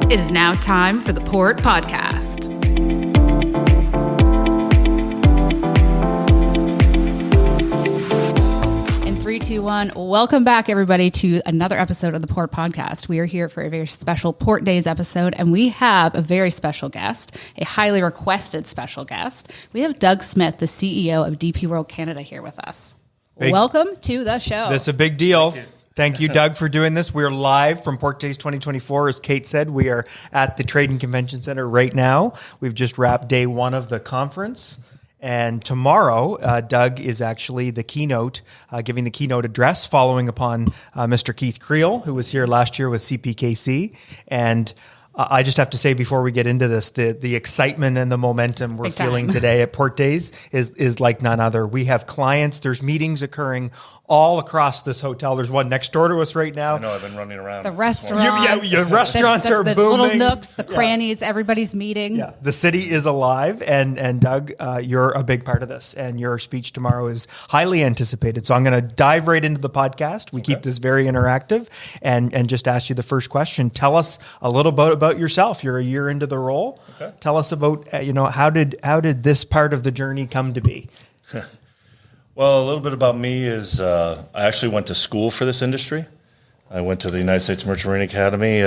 It is now time for the Port Podcast. In 3, 2, 1, welcome back, everybody, to another episode of the Port Podcast. We are here for a very special Port Days episode, and we have a very special guest, a highly requested special guest. We have Doug Smith, the CEO of DP World Canada, here with us. Welcome to the show. This is a big deal. Thank you, Doug, for doing this. We're live from Port Days 2024. As Kate said, we are at the Trade and Convention Center right now. We've just wrapped day one of the conference. And tomorrow, Doug is actually the keynote, giving the keynote address following upon Mr. Keith Creel, who was here last year with CPKC. And I just have to say before we get into this, the excitement and the momentum we're feeling today at Port Days is like none other. We have clients, there's meetings occurring all across this hotel. There's one next door to us right now. I know, I've been running around. The restaurants. Yeah, restaurants are the booming. Little nooks, the crannies, everybody's meeting. Yeah, the city is alive. And Doug, you're a big part of this. And your speech tomorrow is highly anticipated. So I'm going to dive right into the podcast. We keep this very interactive and just ask you the first question. Tell us a little bit about yourself. You're a year into the role. Okay. Tell us about, how did this part of the journey come to be? Well, a little bit about me is I actually went to school for this industry. I went to the United States Merchant Marine Academy,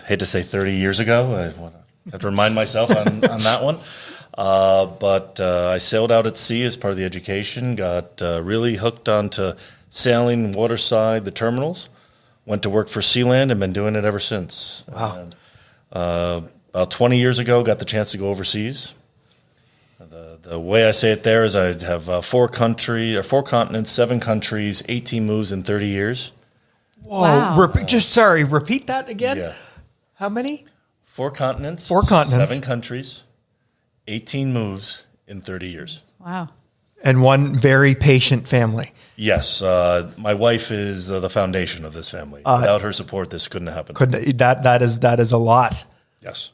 hate to say 30 years ago. I have to remind myself on that one. But I sailed out at sea as part of the education, got really hooked onto sailing, waterside, the terminals. Went to work for Sealand and been doing it ever since. Wow. And, about 20 years ago, got the chance to go overseas. The way I say it there is I have 4 continents, 7 countries, 18 moves in 30 years. Whoa! Wow. Repeat that again. Yeah. How many? 4 continents, 7 countries, 18 moves in 30 years. Wow! And one very patient family. Yes, my wife is the foundation of this family. Without her support, this couldn't have happened. That is a lot. Yes.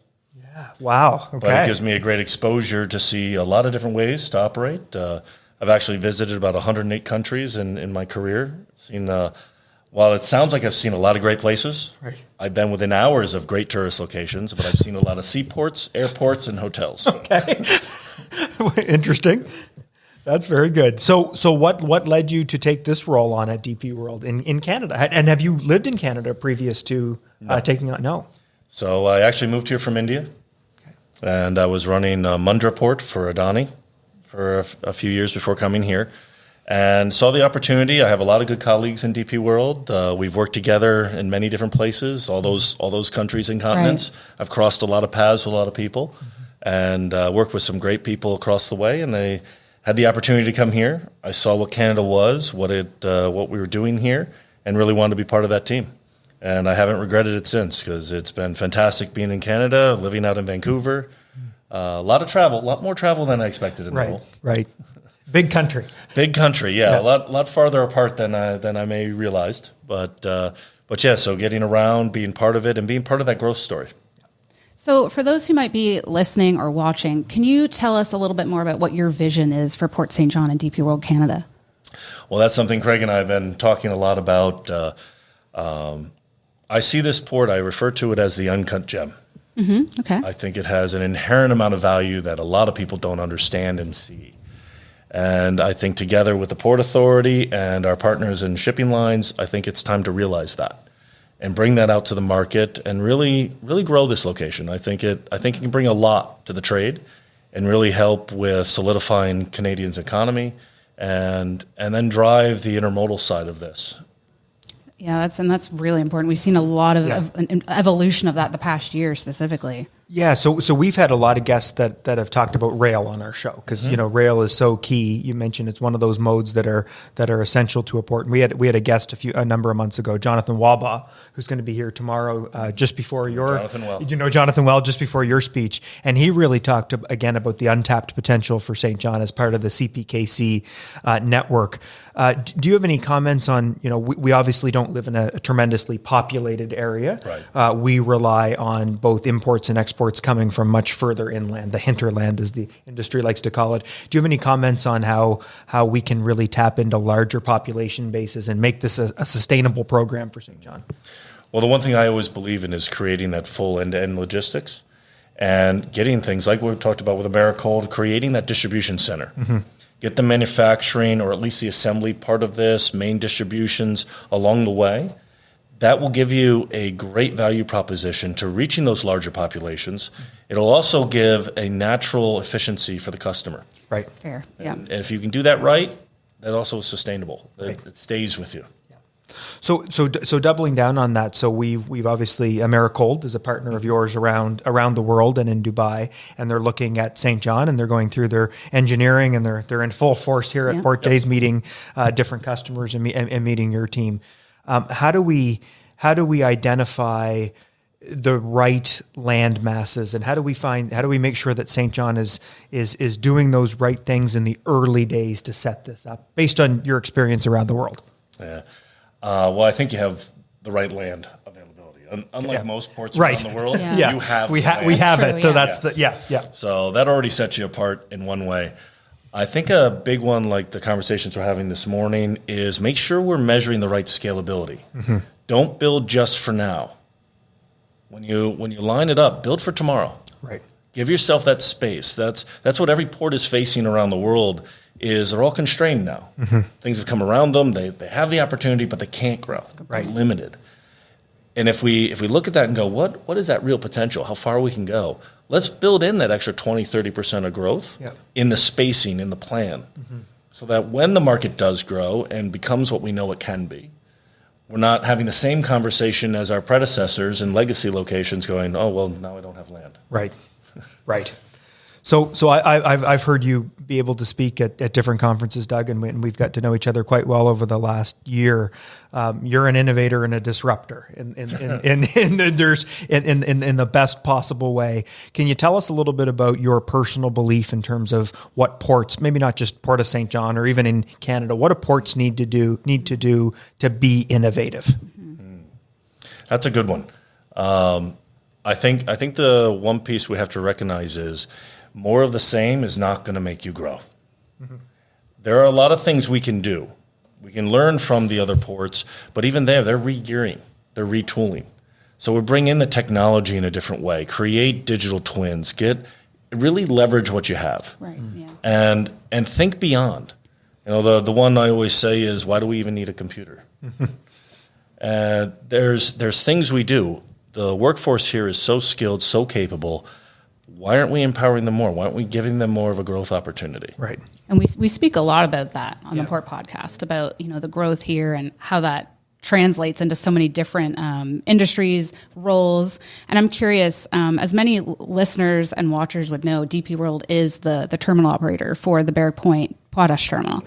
Wow. Okay. But it gives me a great exposure to see a lot of different ways to operate. I've actually visited about 108 countries in my career. Seen, while it sounds like I've seen a lot of great places, right. I've been within hours of great tourist locations, but I've seen a lot of seaports, airports, and hotels. Okay. Interesting. That's very good. So what led you to take this role on at DP World in Canada? And have you lived in Canada previous to taking on? No. So I actually moved here from India. And I was running Mundra Port for Adani for a few years before coming here, and saw the opportunity. I have a lot of good colleagues in DP World. We've worked together in many different places, all those countries and continents. Right. I've crossed a lot of paths with a lot of people, and worked with some great people across the way. And they had the opportunity to come here. I saw what Canada was, what we were doing here, and really wanted to be part of that team. And I haven't regretted it since, because it's been fantastic being in Canada, living out in Vancouver. A lot of travel, a lot more travel than I expected in the role. Right. Big country. Big country, yeah. A lot farther apart than I may realized. But yeah, so getting around, being part of it, and being part of that growth story. So for those who might be listening or watching, can you tell us a little bit more about what your vision is for Port St. John and DP World Canada? Well, that's something Craig and I have been talking a lot about. I see this port, I refer to it as the uncut gem. Mm-hmm. Okay. I think it has an inherent amount of value that a lot of people don't understand and see. And I think together with the Port Authority and our partners in shipping lines, I think it's time to realize that and bring that out to the market and really grow this location. I think it can bring a lot to the trade and really help with solidifying Canadians' economy and then drive the intermodal side of this. Yeah, that's really important. We've seen a lot of an evolution of that the past year specifically. Yeah, so we've had a lot of guests that have talked about rail on our show because rail is so key. You mentioned it's one of those modes that are essential to a port. And we had a guest a number of months ago, Jonathan Wabaugh, who's going to be here tomorrow just before your Jonathan Well just before your speech, and he really talked again about the untapped potential for St. John as part of the CPKC network. Do you have any comments on we obviously don't live in a tremendously populated area. Right. We rely on both imports and exports coming from much further inland, the hinterland as the industry likes to call it. Do you have any comments on how we can really tap into larger population bases and make this a sustainable program for St. John? Well, the one thing I always believe in is creating that full end-to-end logistics and getting things like we've talked about with the Barrack Point, creating that distribution center. Get the manufacturing or at least the assembly part of this, main distributions along the way. That will give you a great value proposition to reaching those larger populations. It'll also give a natural efficiency for the customer. Right. Fair. Yeah. And if you can do that right, that also is sustainable. It stays with you. So doubling down on that. So we've obviously Americold is a partner of yours around the world and in Dubai, and they're looking at St. John and they're going through their engineering and they're in full force here at Port Days, meeting different customers and meeting your team. How do we identify the right land masses, and how do we make sure that St. John is doing those right things in the early days to set this up based on your experience around the world? Yeah. Well, I think you have the right land availability. Unlike most ports around the world, you have we have it. So that's So that already sets you apart in one way. I think a big one, like the conversations we're having this morning, is make sure we're measuring the right scalability. Don't build just for now. When you line it up, build for tomorrow. Right. Give yourself that space. That's what every port is facing around the world. Is they're all constrained now. Things have come around them. They have the opportunity, but they can't grow. Right. They're limited. And if we look at that and go, what is that real potential? How far we can go? Let's build in that extra 20, 30% of growth in the spacing, in the plan, so that when the market does grow and becomes what we know it can be, we're not having the same conversation as our predecessors in legacy locations going, oh, well, now I don't have land. Right. Right. So I've heard you be able to speak at different conferences, Doug, and we've got to know each other quite well over the last year. You're an innovator and a disruptor in the best possible way. Can you tell us a little bit about your personal belief in terms of what ports, maybe not just Port of St. John or even in Canada, what do ports need to do to be innovative? That's a good one. I think the one piece we have to recognize is more of the same is not going to make you grow. There are a lot of things we can do. We can learn from the other ports, but even there, they're re-gearing, they're retooling. So we bring in the technology in a different way, create digital twins, really leverage what you have. Right. Yeah. And think beyond. You know, the one I always say is, why do we even need a computer? There's things we do. The workforce here is so skilled, so capable. Why aren't we empowering them more? Why aren't we giving them more of a growth opportunity? Right. And we speak a lot about that on the Port podcast, about the growth here and how that translates into so many different industries, roles. And I'm curious, as many listeners and watchers would know, DP World is the terminal operator for the Barrack Point Potash terminal.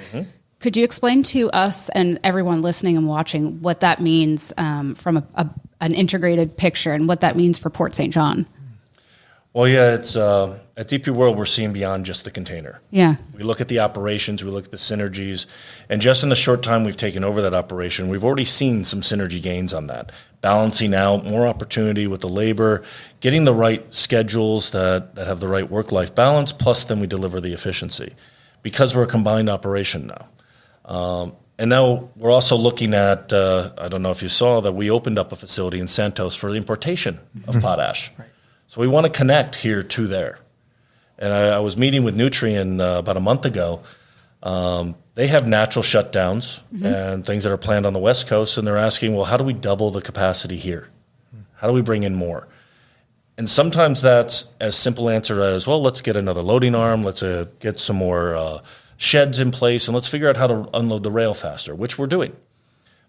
Could you explain to us and everyone listening and watching what that means from an integrated picture and what that means for Port St. John? Well, yeah, it's at DP World, we're seeing beyond just the container. Yeah. We look at the operations, we look at the synergies, and just in the short time we've taken over that operation, we've already seen some synergy gains on that. Balancing out more opportunity with the labor, getting the right schedules that have the right work-life balance, plus then we deliver the efficiency because we're a combined operation now. And now we're also looking at, I don't know if you saw that we opened up a facility in Santos for the importation of potash. Right. So we want to connect here to there. And I was meeting with Nutrien about a month ago. They have natural shutdowns and things that are planned on the West Coast, and they're asking, well, how do we double the capacity here? How do we bring in more? And sometimes that's as simple answer as, well, let's get another loading arm, let's get some more sheds in place, and let's figure out how to unload the rail faster, which we're doing.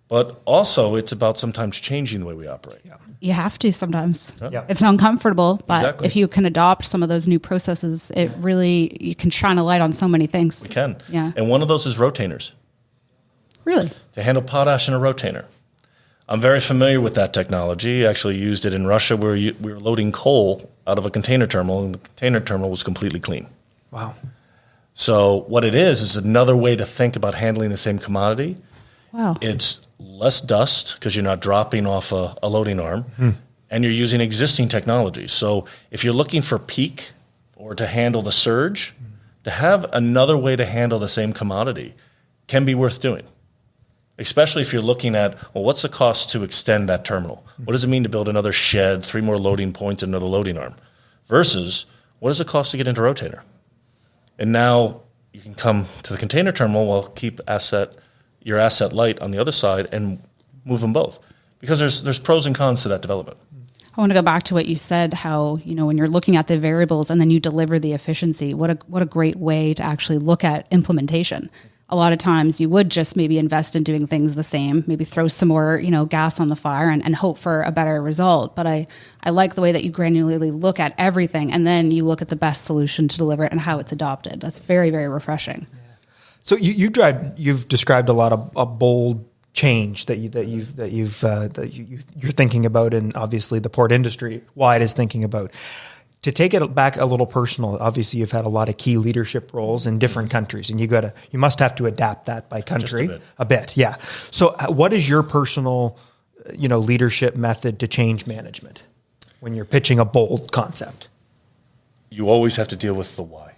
But also, it's about sometimes changing the way we operate. Yeah. You have to sometimes. Yeah. It's uncomfortable, but Exactly. if you can adopt some of those new processes, you can shine a light on so many things. We can. Yeah. And one of those is rotainers. Really? To handle potash in a rotainer. I'm very familiar with that technology. I actually used it in Russia where we were loading coal out of a container terminal, and the container terminal was completely clean. Wow. So what it is another way to think about handling the same commodity. Wow. It's less dust because you're not dropping off a loading arm, and you're using existing technology. So if you're looking for peak or to handle the surge, to have another way to handle the same commodity can be worth doing. especially if you're looking at, well, what's the cost to extend that terminal? What does it mean to build another shed, 3 more loading points, another loading arm? Versus, what does it cost to get into Rotainer? And now you can come to the container terminal while keep your asset light on the other side and move them both. Because there's pros and cons to that development. I want to go back to what you said, how, when you're looking at the variables and then you deliver the efficiency, what a great way to actually look at implementation. A lot of times you would just maybe invest in doing things the same, maybe throw some more, gas on the fire and hope for a better result. But I like the way that you granularly look at everything and then you look at the best solution to deliver it and how it's adopted. That's very, very refreshing. Yeah. So you've described a lot of a bold change that you're thinking about, and obviously the port industry wide is thinking about. To take it back a little personal, obviously you've had a lot of key leadership roles in different countries, and you must have to adapt that by country a bit. Yeah. So what is your personal, leadership method to change management when you're pitching a bold concept? You always have to deal with the why.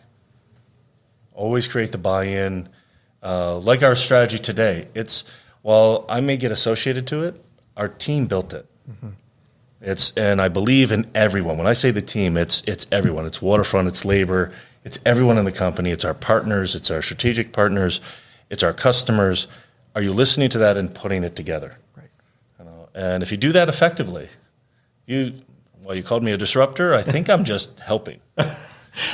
Always create the buy-in. Like our strategy today, while I may get associated to it, our team built it. Mm-hmm. And I believe in everyone. When I say the team, it's everyone. It's Waterfront, it's labor, it's everyone in the company. It's our partners, it's our strategic partners, it's our customers. Are you listening to that and putting it together? Right. And if you do that effectively, you called me a disruptor. I think I'm just helping.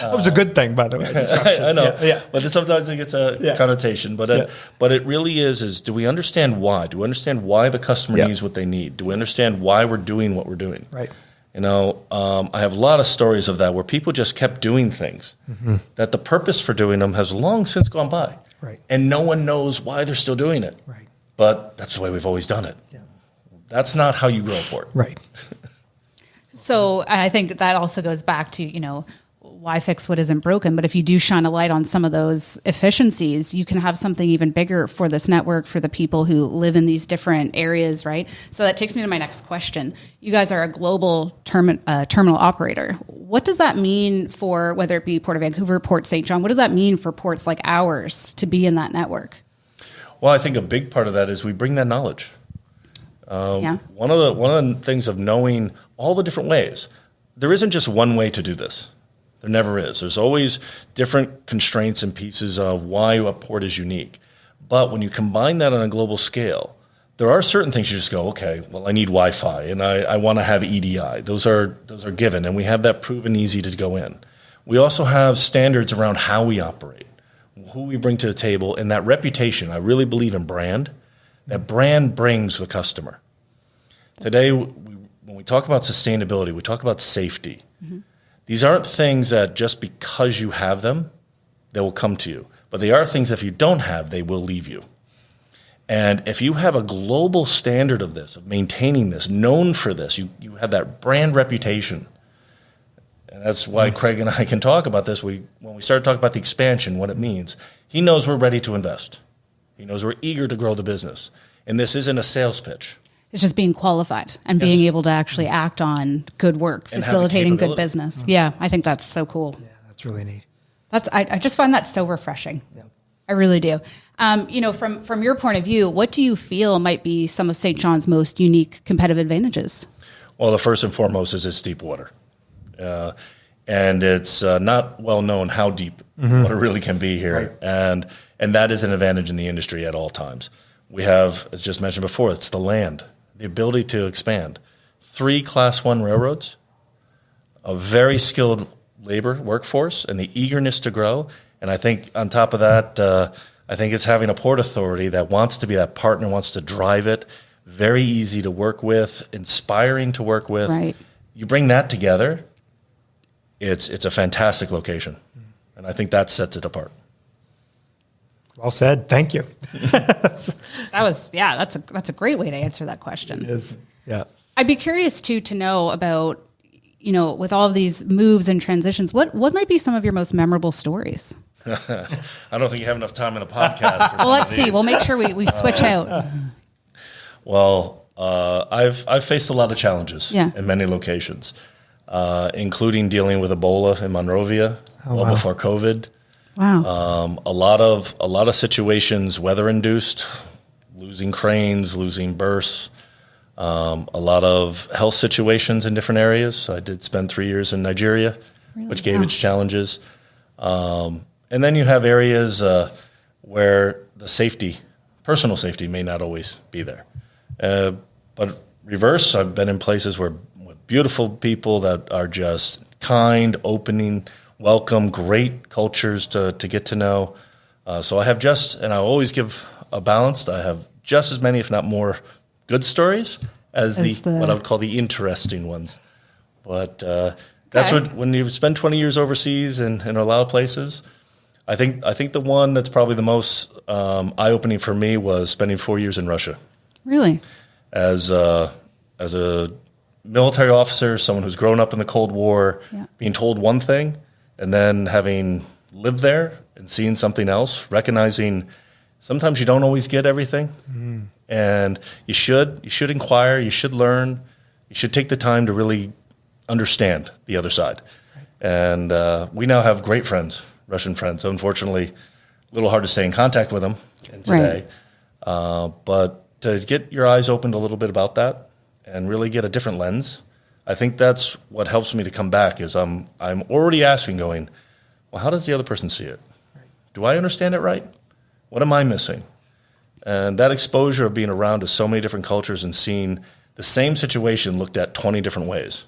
That was a good thing, by the way. I know, yeah. But sometimes it gets a connotation. But it really is do we understand why? Do we understand why the customer needs what they need? Do we understand why we're doing what we're doing? Right. I have a lot of stories of that where people just kept doing things that the purpose for doing them has long since gone by. Right. And no one knows why they're still doing it. Right. But that's the way we've always done it. Yeah. That's not how you grow a port. Right. So I think that also goes back to, why fix what isn't broken? But if you do shine a light on some of those efficiencies, you can have something even bigger for this network, for the people who live in these different areas, right? So that takes me to my next question. You guys are a global terminal operator. What does that mean for, whether it be Port of Vancouver, Port St. John, what does that mean for ports like ours to be in that network? Well, I think a big part of that is we bring that knowledge. One of the things of knowing all the different ways, there isn't just one way to do this. There never is. There's always different constraints and pieces of why a port is unique. But when you combine that on a global scale, there are certain things you just go, okay, well, I need Wi-Fi and I want to have EDI. Those are given, and we have that proven easy to go in. We also have standards around how we operate, who we bring to the table, and that reputation. I really believe in brand. That brand brings the customer. Today, when we talk about sustainability, we talk about safety. Mm-hmm. These aren't things that just because you have them, they will come to you. But they are things that if you don't have, they will leave you. And if you have a global standard of this, of maintaining this, known for this, you have that brand reputation. And that's why Craig and I can talk about this. When we started talking about the expansion, what it means, he knows we're ready to invest. He knows we're eager to grow the business. And this isn't a sales pitch. It's just being qualified and being able to actually act on good work, facilitating good business. Mm-hmm. Yeah, I think that's so cool. Yeah, that's really neat. I just find that so refreshing. Yeah. I really do. From your point of view, what do you feel might be some of St. John's most unique competitive advantages? Well, the first and foremost is it's deep water. And it's not well known how deep water really can be here. Right. And that is an advantage in the industry at all times. We have, as just mentioned before, it's the land. The ability to expand. 3 Class 1 railroads, a very skilled labor workforce, and the eagerness to grow. And I think on top of that, I think it's having a port authority that wants to be that partner, wants to drive it, very easy to work with, inspiring to work with. Right. You bring that together, it's a fantastic location. And I think that sets it apart. Well said. Thank you. That's a great way to answer that question. It is. Yeah. I'd be curious to know about, with all of these moves and transitions, what might be some of your most memorable stories? I don't think you have enough time in the podcast. Well, let's see. We'll make sure we switch out. Well, I've faced a lot of challenges in many locations, including dealing with Ebola in Monrovia before COVID. Wow. A lot of situations, weather induced, losing cranes, losing berths, a lot of health situations in different areas. I did spend 3 years in Nigeria, which gave its challenges. And then you have areas where the safety, personal safety, may not always be there. But reverse, I've been in places where with beautiful people that are just kind, opening, welcome, great cultures to get to know. So I have and I always give a balance. I have just as many, if not more, good stories as what I would call the interesting ones. But that's when you spend 20 years overseas in a lot of places. I think the one that's probably the most eye-opening for me was spending 4 years in Russia. Really? As a military officer, someone who's grown up in the Cold War, being told one thing, and then having lived there and seen something else, recognizing sometimes you don't always get everything, and you should inquire, you should learn, you should take the time to really understand the other side. And we now have great friends, Russian friends. Unfortunately, a little hard to stay in contact with them today, but to get your eyes opened a little bit about that and really get a different lens, I think that's what helps me to come back. Is I'm already asking, going, well, how does the other person see it? Do I understand it right? What am I missing? And that exposure of being around to so many different cultures and seeing the same situation looked at 20 different ways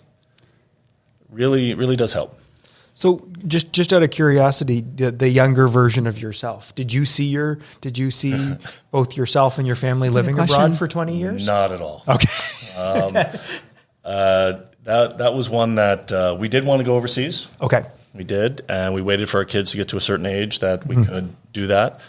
really does help. So just out of curiosity, the younger version of yourself, did you see both yourself and your family living abroad for 20 years? Not at all. Okay. That was one that we did want to go overseas. Okay. We did, and we waited for our kids to get to a certain age that we could do that.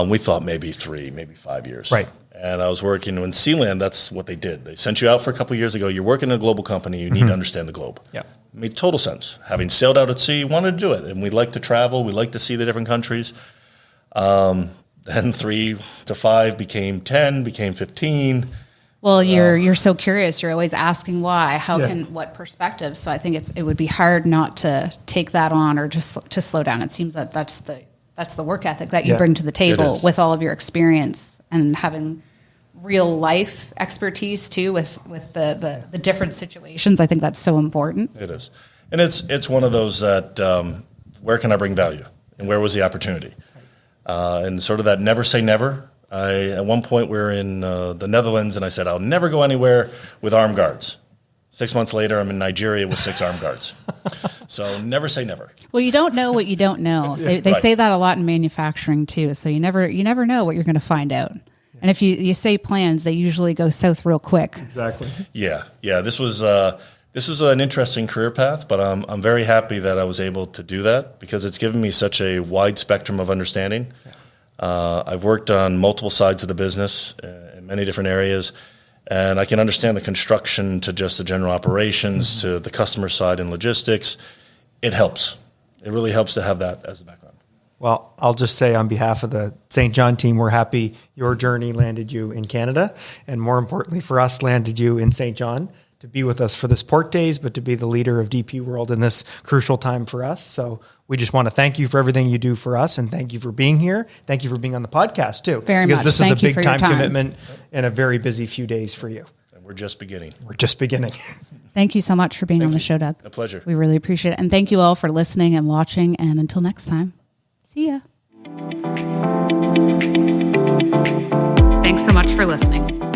We thought maybe 3, maybe 5 years. Right. And I was working in Sealand. That's what they did. They sent you out for a couple of years ago. You're working in a global company. You need to understand the globe. Yeah. It made total sense. Having sailed out at sea, wanted to do it. And we like to travel. We like to see the different countries. Then 3 to 5 became 10, became 15. Well, you're so curious. You're always asking why, what perspective. So I think it would be hard not to take that on or just to slow down. It seems that that's the work ethic that you bring to the table with all of your experience and having real life expertise too with the different situations. I think that's so important. It is. And it's one of those that where can I bring value and where was the opportunity? And sort of that never say never. At one point we were in the Netherlands and I said, I'll never go anywhere with armed guards. 6 months later, I'm in Nigeria with 6 armed guards. So never say never. Well, you don't know what you don't know. They say that a lot in manufacturing too. So you never know what you're going to find out. And if you say plans, they usually go south real quick. Exactly. Yeah. This was an interesting career path, but I'm very happy that I was able to do that because it's given me such a wide spectrum of understanding. I've worked on multiple sides of the business in many different areas, and I can understand the construction to just the general operations to the customer side and logistics. It helps. It really helps to have that as a background. Well, I'll just say on behalf of the St. John team, we're happy your journey landed you in Canada, and more importantly for us, landed you in St. John to be with us for this Port Days, but to be the leader of DP World in this crucial time for us. So we just want to thank you for everything you do for us, and thank you for being here. Thank you for being on the podcast too. Very much. Because this is a big time commitment and a very busy few days for you. And we're just beginning. Thank you so much for being on the show, Doug. A pleasure. We really appreciate it. And thank you all for listening and watching. And until next time, see ya. Thanks so much for listening.